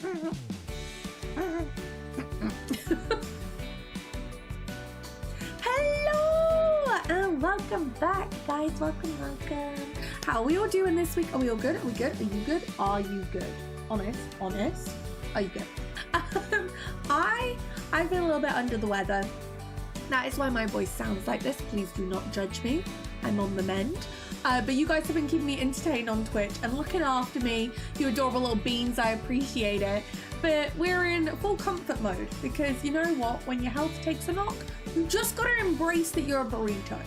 Hello and welcome back, guys. Welcome. How are we all doing this week? Are we all good? Are we good? Are you good? Are you good? Honest? Are you good? I feel a little bit under the weather. That is why my voice sounds like this. Please do not judge me. I'm on the mend. But you guys have been keeping me entertained on Twitch and looking after me. You adorable little beans, I appreciate it. But we're in full comfort mode because you know what? When your health takes a knock, you just gotta embrace that you're a burrito.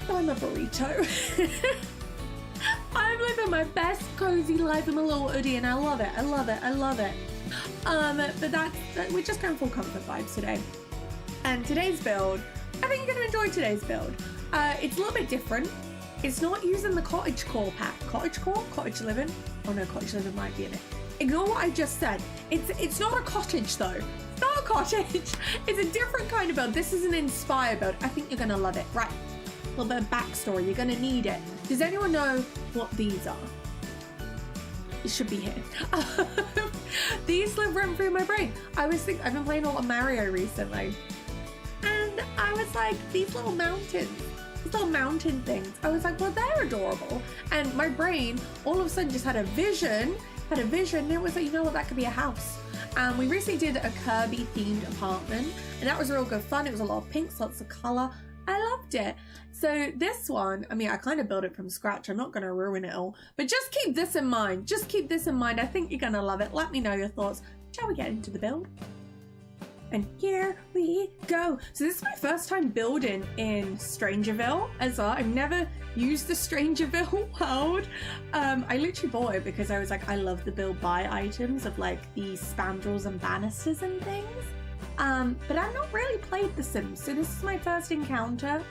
I'm a burrito. I'm living my best cozy life in my little hoodie and I love it. I love it. I love it. But we're just going full comfort vibes today. And today's build, I think you're gonna enjoy today's build. It's a little bit different. It's not using the cottage core pack. Cottage core? Cottage living? Oh no, cottage living might be in it. Ignore what I just said. It's not a cottage though. It's not a cottage. It's a different kind of build. This is an inspired build. I think you're gonna love it. Right, a little bit of backstory. You're gonna need it. Does anyone know what these are? It should be here. These live run through my brain. I've been playing a lot of Mario recently. And I was like, these little mountains. These little mountain things. I was like, well, they're adorable. And my brain all of a sudden just had a vision. And it was like, you know what, that could be a house. And we recently did a Kirby themed apartment and that was real good fun. It was a lot of pinks, lots of color. I loved it. So this one, I mean, I kind of built it from scratch. I'm not going to ruin it all, but just keep this in mind. Just keep this in mind. I think you're going to love it. Let me know your thoughts. Shall we get into the build? And here we go. So this is my first time building in Strangerville as well. I've never used the Strangerville world. I literally bought it because I was like, I love the build buy items of like the spandrels and banisters and things. But I've not really played The Sims. So this is my first encounter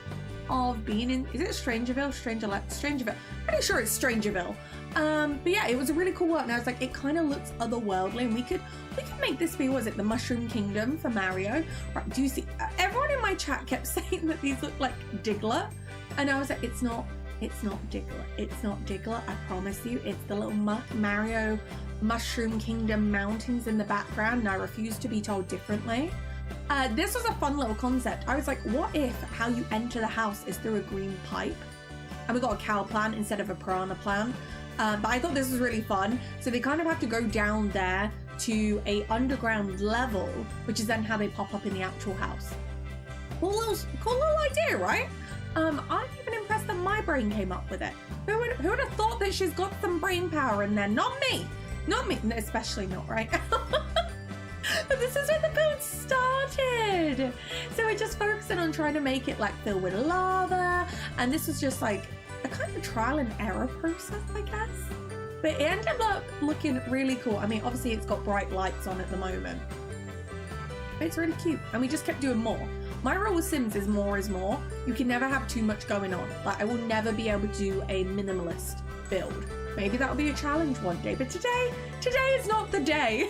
of being in, is it Strangerville? Strangerville. Pretty sure it's Strangerville. But yeah, it was a really cool world and I was like, it kind of looks otherworldly and we could make this be, was it the Mushroom Kingdom for Mario? Right, do you see, everyone in my chat kept saying that these look like Diglett and I was like, it's not Diglett, it's not Diglett, I promise you, it's the little Mario Mushroom Kingdom mountains in the background and I refuse to be told differently. This was a fun little concept. I was like, what if how you enter the house is through a green pipe? And we got a cow plant instead of a piranha plant. But I thought this was really fun. So they kind of have to go down there to a underground level, which is then how they pop up in the actual house. Cool little idea, right? I'm even impressed that my brain came up with it. Who would have thought that she's got some brain power in there? Not me, especially not right now. But this is where the build started. So we're just focusing on trying to make it like filled with lava. And this was just like a kind of trial and error process, I guess. But it ended up looking really cool. I mean, obviously it's got bright lights on at the moment. But it's really cute. And we just kept doing more. My rule with Sims is more is more. You can never have too much going on. Like I will never be able to do a minimalist build. Maybe that'll be a challenge one day. But today is not the day.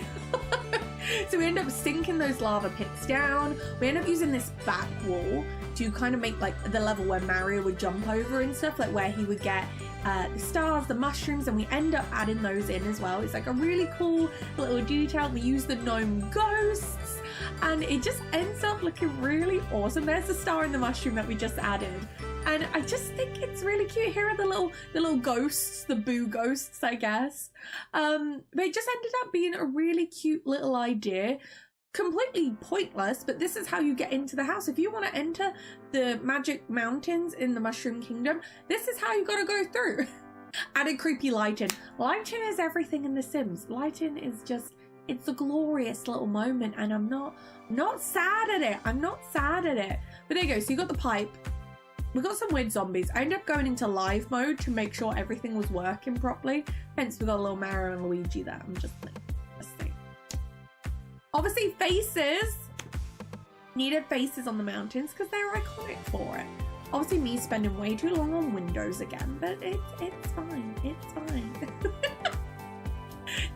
So we end up sinking those lava pits down. We end up using this back wall to kind of make like the level where Mario would jump over and stuff, like where he would get the stars, the mushrooms, and we end up adding those in as well. It's like a really cool little detail. We use the gnome ghosts and it just ends up looking really awesome. There's the star and the mushroom that we just added. And I just think it's really cute. Here are the little ghosts, the boo ghosts, I guess. But it just ended up being a really cute little idea. Completely pointless, but this is how you get into the house. If you want to enter the magic mountains in the Mushroom Kingdom, this is how you got to go through. Added creepy lighting. Lighting is everything in The Sims. Lighting is just, it's a glorious little moment and I'm not sad at it. I'm not sad at it. But there you go. So you got the pipe. We got some weird zombies. I ended up going into live mode to make sure everything was working properly. Hence we got a little Mario and Luigi there. I'm just saying. Obviously faces. Needed faces on the mountains because they're iconic for it. Obviously me spending way too long on windows again, but it's fine. It's fine.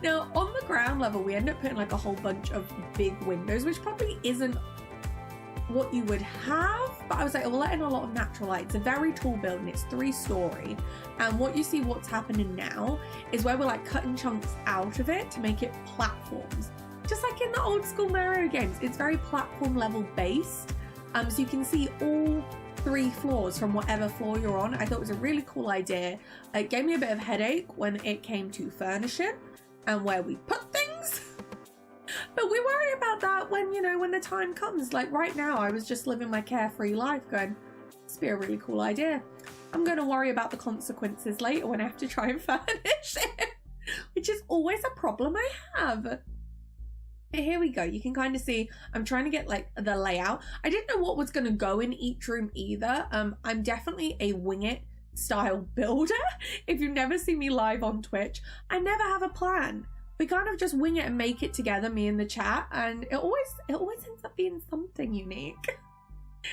Now on the ground level we end up putting like a whole bunch of big windows, which probably isn't what you would have but I was like, we'll let in a lot of natural light. It's a very tall building, it's 3-story, and what you see what's happening now is where we're like cutting chunks out of it to make it platforms, just like in the old school Mario games. It's very platform level based, so you can see all 3 floors from whatever floor you're on. I thought it was a really cool idea. It gave me a bit of headache when it came to furnishing and where we put things. But we worry about that when, you know, when the time comes. Like right now, I was just living my carefree life going, this would be a really cool idea. I'm going to worry about the consequences later when I have to try and furnish it, which is always a problem I have. But here we go. You can kind of see I'm trying to get like the layout. I didn't know what was going to go in each room either. I'm definitely a wing it style builder. If you've never seen me live on Twitch, I never have a plan. We kind of just wing it and make it together, me and the chat, and it always ends up being something unique.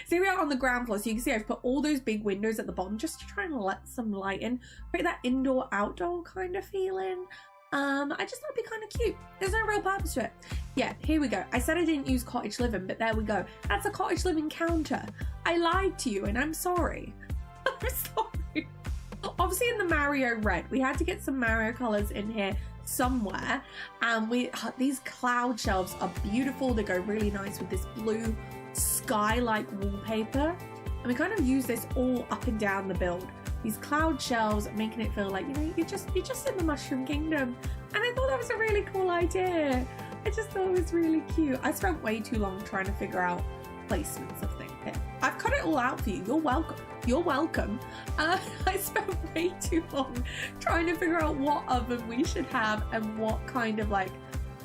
So here we are on the ground floor, so you can see I've put all those big windows at the bottom just to try and let some light in, create that indoor outdoor kind of feeling. I just thought it'd be kind of cute. There's no real purpose to it. Yeah, here we go. I said I didn't use cottage living, but there we go. That's a cottage living counter. I lied to you and I'm sorry. I'm sorry. Obviously in the Mario red, we had to get some Mario colors in here somewhere, and these cloud shelves are beautiful. They go really nice with this blue sky-like wallpaper, and we kind of use this all up and down the build. These cloud shelves, making it feel like, you know, you're just in the Mushroom Kingdom. And I thought that was a really cool idea. I just thought it was really cute. I spent way too long trying to figure out placements of things here. I've cut it all out for you. You're welcome. You're welcome. I spent way too long trying to figure out what oven we should have and what kind of like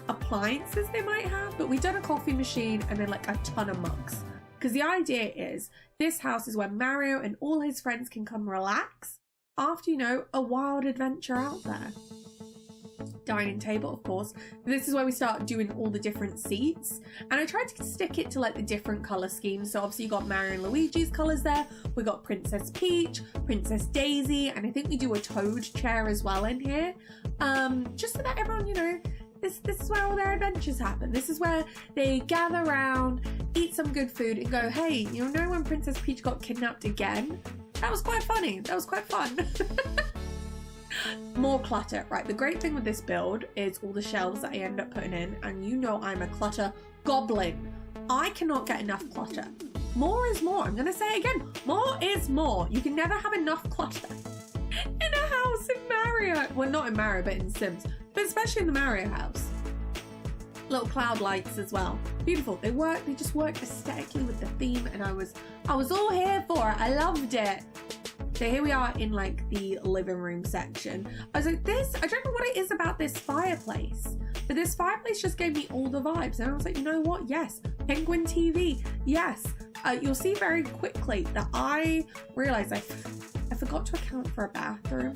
appliances they might have. But we've done a coffee machine and then like a ton of mugs. Because the idea is this house is where Mario and all his friends can come relax after, you know, a wild adventure out there. Dining table, of course. This is where we start doing all the different seats. And I tried to stick it to like the different color schemes. So obviously you got Mario and Luigi's colors there. We got Princess Peach, Princess Daisy, and I think we do a Toad chair as well in here. Just so that everyone, you know, this is where all their adventures happen. This is where they gather around, eat some good food, and go, hey, you know when Princess Peach got kidnapped again? That was quite funny. That was quite fun. More clutter. Right, the great thing with this build is all the shelves that I end up putting in, and you know I'm a clutter goblin. I cannot get enough clutter. More is more. I'm going to say it again. More is more. You can never have enough clutter in a house in Mario. Well, not in Mario, but in Sims. But especially in the Mario house. Little cloud lights as well. Beautiful. They just work aesthetically with the theme, and I was all here for it. I loved it. So here we are in like the living room section. I was like, I don't know what it is about this fireplace, but this fireplace just gave me all the vibes. And I was like, you know what? Yes. Penguin TV. Yes. You'll see very quickly that I realized I forgot to account for a bathroom.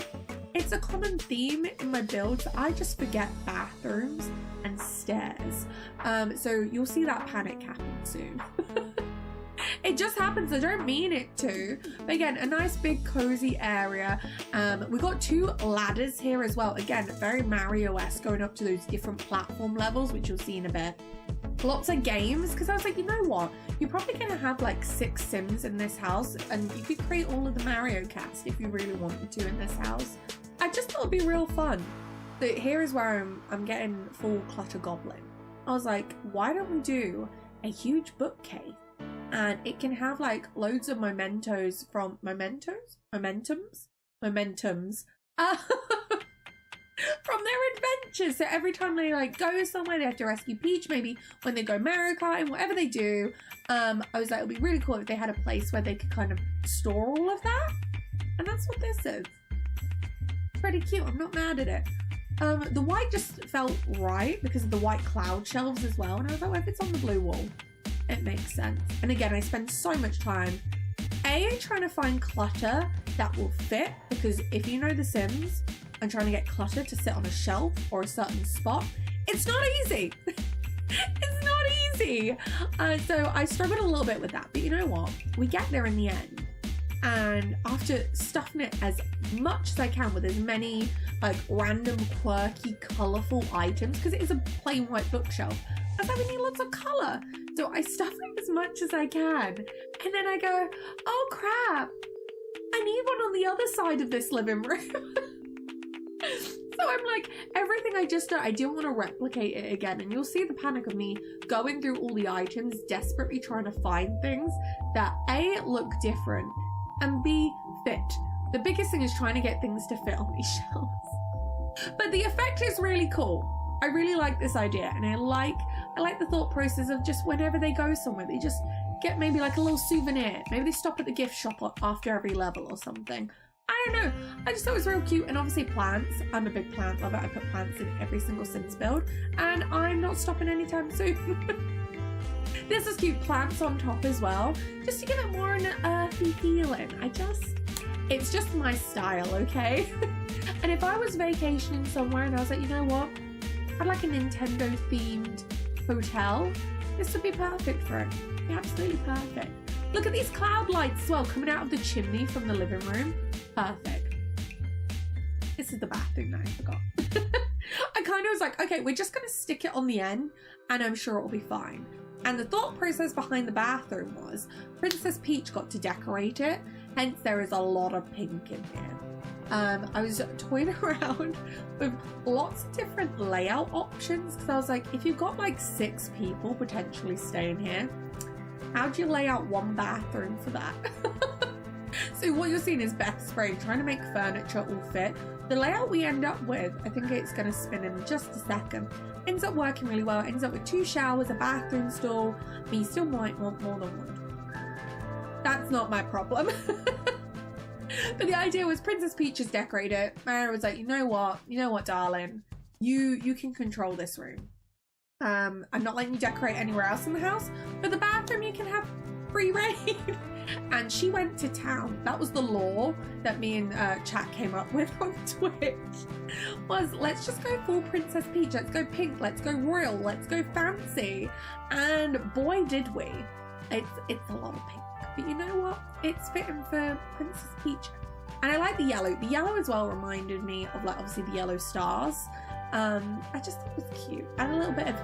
It's a common theme in my builds. I just forget bathrooms and stairs. So you'll see that panic happen soon. It just happens. I don't mean it to. But again, a nice big cozy area. We got 2 ladders here as well. Again, very Mario-esque, going up to those different platform levels, which you'll see in a bit. Lots of games, because I was like, you know what? You're probably going to have like 6 Sims in this house, and you could create all of the Mario cast if you really wanted to in this house. I just thought it'd be real fun. So here is where I'm getting full clutter goblin. I was like, why don't we do a huge bookcase? And it can have like loads of mementos from momentums from their adventures. So every time they like go somewhere, they have to rescue Peach. Maybe when they go Mario Kart and whatever they do, I was like, it'd be really cool if they had a place where they could kind of store all of that. And that's what this is. Pretty cute. I'm not mad at it. The white just felt right because of the white cloud shelves as well. And I was like, well, if it's on the blue wall, it makes sense. And again, I spend so much time trying to find clutter that will fit, because if you know The Sims and trying to get clutter to sit on a shelf or a certain spot, it's not easy. It's not easy. So I struggled a little bit with that, but you know what? We get there in the end. And after stuffing it as much as I can with as many like random, quirky, colourful items, because it is a plain white bookshelf, I was like, we need lots of color. So I stuff it as much as I can. And then I go, oh crap, I need one on the other side of this living room. So I'm like, everything I just did, I didn't want to replicate it again. And you'll see the panic of me going through all the items, desperately trying to find things that A, look different, and B, fit. The biggest thing is trying to get things to fit on these shelves. But the effect is really cool. I really like this idea, and I like the thought process of just whenever they go somewhere, they just get maybe like a little souvenir. Maybe they stop at the gift shop after every level or something. I don't know. I just thought it was real cute. And obviously plants. I'm a big plant lover. I put plants in every single Sims build, and I'm not stopping anytime soon. This is cute. Plants on top as well, just to give it more an earthy feeling. It's just my style, okay? And if I was vacationing somewhere and I was like, you know what? I'd like a Nintendo themed hotel. This would be perfect for it. Be absolutely perfect. Look at these cloud lights as well coming out of the chimney from the living room. Perfect. This is the bathroom now, I forgot. I kind of was like, okay, we're just going to stick it on the end and I'm sure it'll be fine. And the thought process behind the bathroom was Princess Peach got to decorate it, hence there is a lot of pink in here. I was toying around with lots of different layout options because I was like, if you've got like 6 people potentially staying here, how do you lay out one bathroom for that? So what you're seeing is Beth's brain trying to make furniture all fit. The layout we end up with, I think it's going to spin in just a second, ends up working really well. It ends up with 2 showers, a bathroom stall, but you still might want more than one. That's not my problem. But the idea was Princess Peach has decorated it. Mara was like, you know what, darling, you can control this room. I'm not letting you decorate anywhere else in the house, but the bathroom you can have free reign. And she went to town. That was the law that me and chat came up with on Twitch. Was let's just go full Princess Peach. Let's go pink. Let's go royal. Let's go fancy. And boy, did we! It's a lot of pink. But you know what? It's fitting for Princess Peach. And I like the yellow. The yellow as well reminded me of like obviously the yellow stars. I just thought it was cute. And a little bit of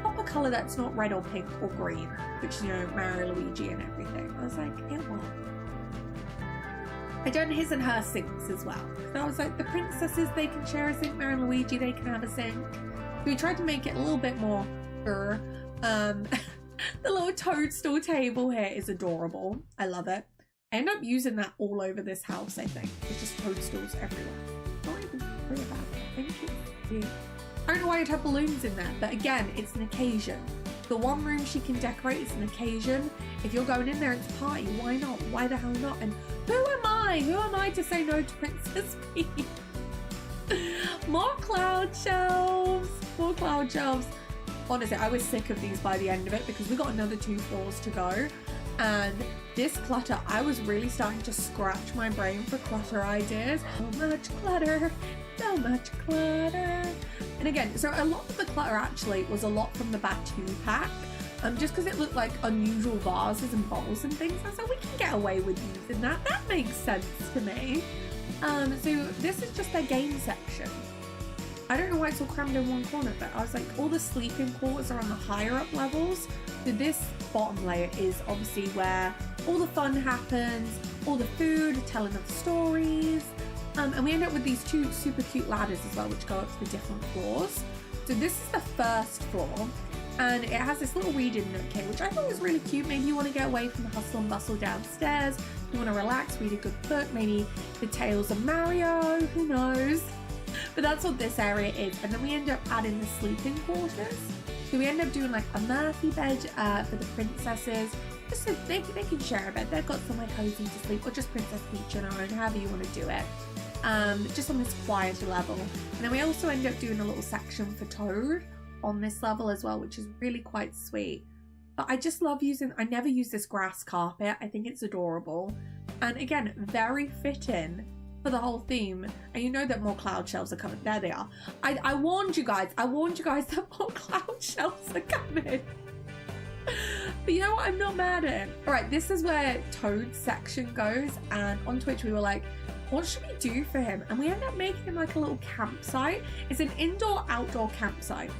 pop a colour that's not red or pink or green, which, you know, Mario, Luigi and everything. I was like, it will. I done his and her sinks as well. So I was like, the princesses, they can share a sink. Mario and Luigi, they can have a sink. So we tried to make it a little bit more the little toadstool table here is adorable. I love it. I end up using that all over this house, I think. There's just toadstools everywhere. Don't even worry about it. Thank you. I don't know why you'd have balloons in there, but again, it's an occasion. The one room she can decorate is an occasion. If you're going in there, it's a party. Why not? Why the hell not? And who am I? Who am I to say no to Princess Peach? More cloud shelves. More cloud shelves. Honestly, I was sick of these by the end of it because we got another 2 floors to go. And this clutter, I was really starting to scratch my brain for clutter ideas. So much clutter. So much clutter. And again, so a lot of the clutter actually was a lot from the Batu pack. Just because it looked like unusual vases and bowls and things. I was like, we can get away with using that. That makes sense to me. So this is just their game section. I don't know why it's all crammed in one corner, but I was like, all the sleeping quarters are on the higher up levels. So this bottom layer is obviously where all the fun happens, all the food, telling of stories. And we end up with these 2 super cute ladders as well, which go up to the different floors. So this is the first floor, and it has this little reading nook here, which I thought was really cute. Maybe you want to get away from the hustle and bustle downstairs. You want to relax, read a good book, maybe the Tales of Mario, who knows? But that's what this area is. And then we end up adding the sleeping quarters. So we end up doing like a Murphy bed for the princesses, just so they can share a bed. They've got somewhere cozy to sleep, or just Princess Peach on her own, however you want to do it. Just on this quieter level. And then we also end up doing a little section for Toad on this level as well, which is really quite sweet. But I just love I never use this grass carpet. I think it's adorable. And again, very fitting for the whole theme. And you know that more cloud shelves are coming. There they are. I warned you guys. I warned you guys that more cloud shelves are coming. But you know what? I'm not mad at it. All right, this is where Toad's section goes. And on Twitch, we were like, what should we do for him? And we end up making him like a little campsite. It's an indoor-outdoor campsite.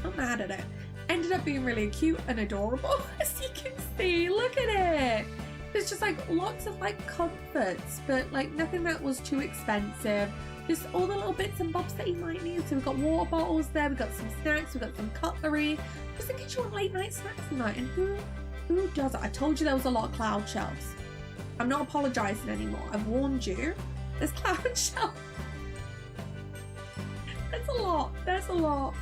Not mad at it. ended up being really cute and adorable. As you can see, look at it. There's just like lots of like comforts, but like nothing that was too expensive. Just all the little bits and bobs that you might need. So we've got water bottles there, we've got some snacks, we've got some cutlery, just in case you want late night snacks tonight. And who does it? I told you there was a lot of cloud shelves. I'm not apologizing anymore. I've warned you. There's cloud shelves. That's a lot. That's a lot.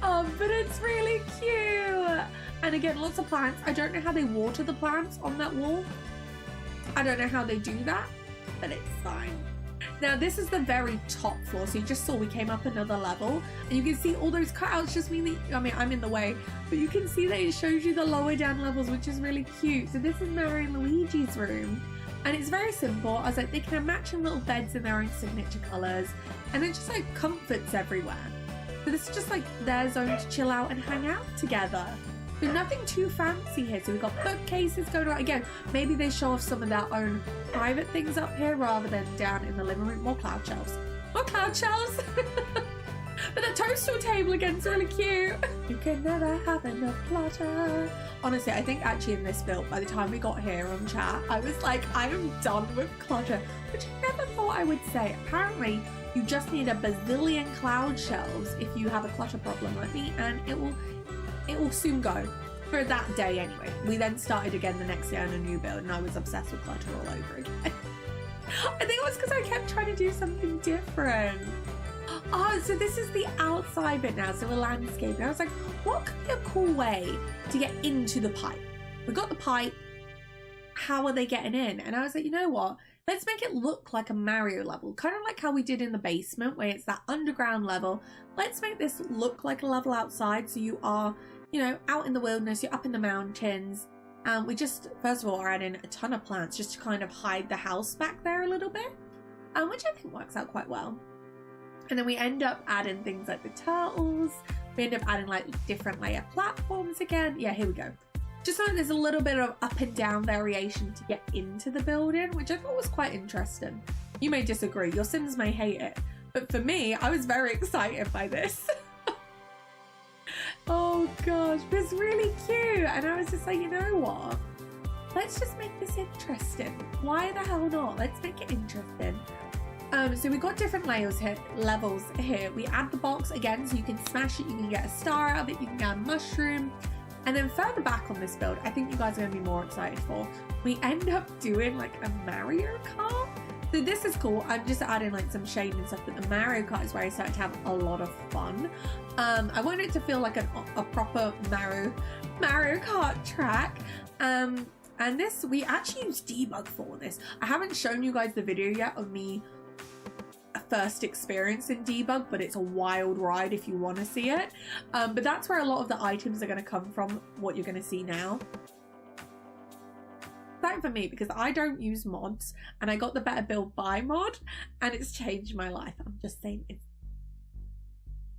But it's really cute. And again, lots of plants. I don't know how they water the plants on that wall. I don't know how they do that, but it's fine. Now this is the very top floor, so you just saw we came up another level, and you can see all those cutouts just mean that, I mean, I'm in the way, but you can see that it shows you the lower down levels, which is really cute. So this is Mario and Luigi's room, and it's very simple. I was like, they can have matching little beds in their own signature colours, and then just like comforts everywhere. So this is just like their zone to chill out and hang out together. So nothing too fancy here. So we've got bookcases going on. Again, maybe they show off some of their own private things up here rather than down in the living room. More cloud shelves. More cloud shelves. But the toadstool table again is really cute. You can never have enough clutter. Honestly, I think actually in this build, by the time we got here on chat, I was like, I am done with clutter, which I never thought I would say. Apparently, you just need a bazillion cloud shelves if you have a clutter problem like me, and it will soon go. For that day anyway. We then started again the next day on a new build, and I was obsessed with clutter all over again. I think it was because I kept trying to do something different. Oh, so this is the outside bit now, so a landscape. And I was like, what could be a cool way to get into the pipe? We got the pipe, how are they getting in? And I was like, you know what? Let's make it look like a Mario level, kind of like how we did in the basement, where it's that underground level. Let's make this look like a level outside, so you are, you know, out in the wilderness, you're up in the mountains. We just, first of all, are adding a ton of plants just to kind of hide the house back there a little bit, which I think works out quite well. And then we end up adding things like the turtles. We end up adding like different layer platforms again. Yeah, here we go. Just so there's a little bit of up and down variation to get into the building, which I thought was quite interesting. You may disagree, your Sims may hate it, but for me, I was very excited by this. Oh gosh, it's really cute. And I was just like, you know what? Let's just make this interesting. Why the hell not? Let's make it interesting. So we've got different layers here, levels here. We add the box again, so you can smash it, you can get a star out of it, you can get a mushroom. And then further back on this build, I think you guys are going to be more excited for, we end up doing like a Mario Kart. So this is cool. I'm just adding like some shading and stuff, but the Mario Kart is where I started to have a lot of fun. I want it to feel like a proper Mario Kart track. And this, we actually use debug for this. I haven't shown you guys the video yet of me first experience in debug, but it's a wild ride if you want to see it. But that's where a lot of the items are going to come from, what you're going to see now. That for me, because I don't use mods, and I got the Better Build Buy mod, and it's changed my life. I'm just saying it's...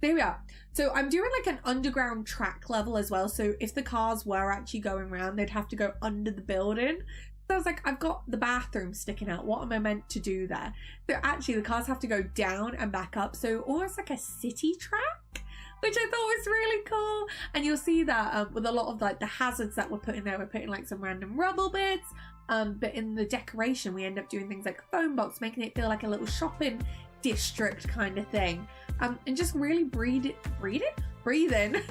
There we are. So I'm doing like an underground track level as well, so if the cars were actually going around, they'd have to go under the building. So I was like, I've got the bathroom sticking out. What am I meant to do there? So actually the cars have to go down and back up. So almost like a city track, which I thought was really cool. And you'll see that with a lot of like the hazards that we're putting there. We're putting like some random rubble bits. But in the decoration, we end up doing things like a phone box, making it feel like a little shopping district kind of thing. And just really breathe in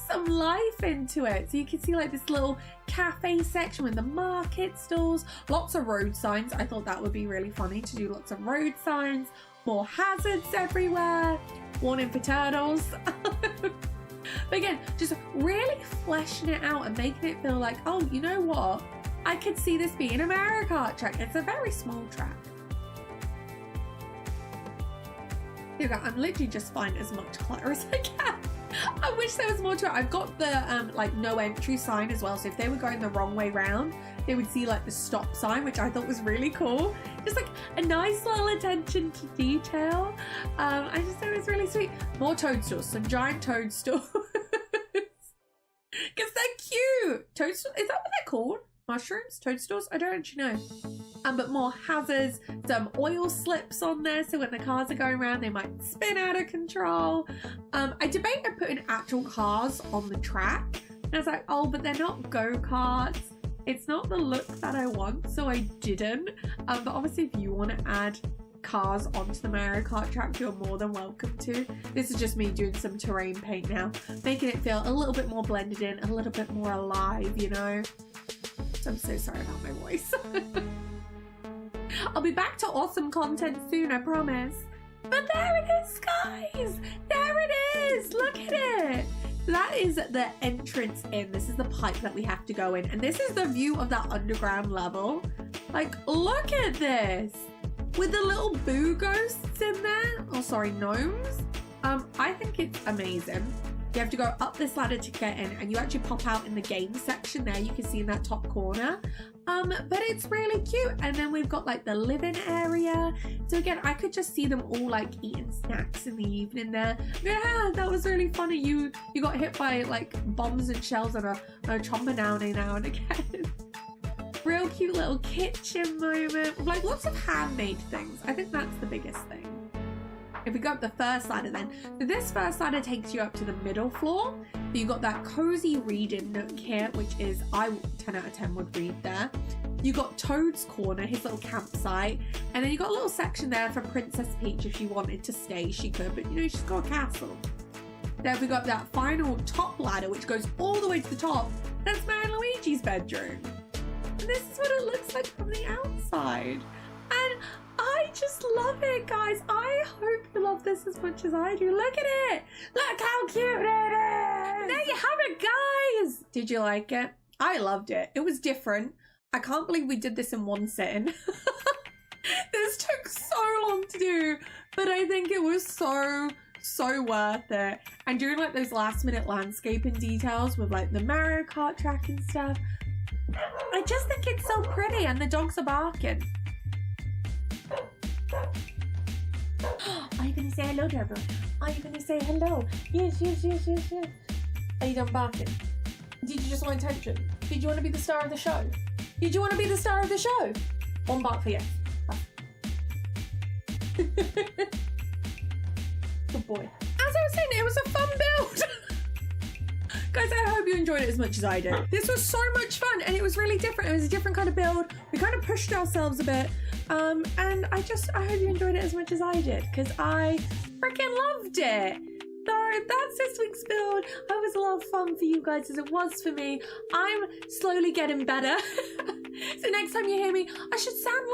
some life into it. So you can see like this little cafe section with the market stalls, lots of road signs. I thought that would be really funny to do lots of road signs, more hazards everywhere, warning for turtles. But again, just really fleshing it out and making it feel like, oh, you know what? I could see this being a Mario Kart track. It's a very small track. Here we go. I'm literally just finding as much clutter as I can. I wish there was more to it. I've got the like no entry sign as well, so if they were going the wrong way round, they would see like the stop sign, which I thought was really cool. Just like a nice little attention to detail. I just thought it was really sweet. More toadstools, some giant toadstools. Because they're cute. Toadstools, is that what they're called? Mushrooms? Toadstools? I don't actually know. but more hazards, some oil slips on there, so when the cars are going around they might spin out of control. I debated putting actual cars on the track, and I was like, oh, but they're not go-karts. It's not the look that I want, so I didn't. But obviously if you want to add cars onto the Mario Kart track, you're more than welcome to. This is just me doing some terrain paint now, making it feel a little bit more blended in, a little bit more alive, you know? So I'm so sorry about my voice. I'll be back to awesome content soon, I promise. But there it is, guys! There it is! Look at it! That is the entrance in. This is the pipe that we have to go in. And this is the view of that underground level. Like, look at this! With the little boo ghosts in there. Oh, sorry, gnomes. I think it's amazing. You have to go up this ladder to get in, and you actually pop out in the game section there. You can see in that top corner. But it's really cute. And then we've got like the living area. So again, I could just see them all like eating snacks in the evening there. Yeah, that was really funny. You got hit by like bombs and shells and a trombone now and again. Real cute little kitchen moment. Like lots of handmade things. I think that's the biggest thing. If we go up the first ladder then, so this first ladder takes you up to the middle floor. So you got that cozy reading nook here, which is, 10 out of 10 would read there. You got Toad's Corner, his little campsite. And then you got a little section there for Princess Peach. If she wanted to stay, she could, but you know, she's got a castle. Then we got that final top ladder, which goes all the way to the top. That's Mario and Luigi's bedroom. And this is what it looks like from the outside. And I just love it, guys. I hope you love this as much as I do. Look at it. Look how cute it is. There you have it, guys. Did you like it? I loved it. It was different. I can't believe we did this in one sitting. This took so long to do, but I think it was so worth it. And doing like those last minute landscaping details with like the Mario Kart track and stuff. I just think it's so pretty, and the dogs are barking. Are you going to say hello to everyone? Are you going to say hello? Yes. Are you done barking? Did you just want attention? Did you want to be the star of the show? Did you want to be the star of the show? One bark for yes. Good boy. As I was saying, it was a fun build. Guys, I hope you enjoyed it as much as I did. This was so much fun, and it was really different. It was a different kind of build. We kind of pushed ourselves a bit. And I hope you enjoyed it as much as I did, because I freaking loved it. So that's this week's build. I hope it was a lot of fun for you guys as it was for me. I'm slowly getting better. So next time you hear me, I should sound a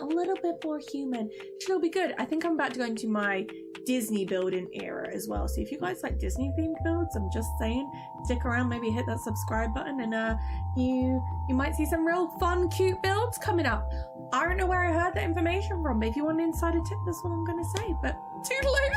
little bit more human. It'll be good. I think I'm about to go into my Disney building era as well. So if you guys like Disney themed builds, I'm just saying, stick around, maybe hit that subscribe button, and you might see some real fun, cute builds coming up. I don't know where I heard that information from, but if you want an insider tip, that's what I'm gonna say. But toodaloo!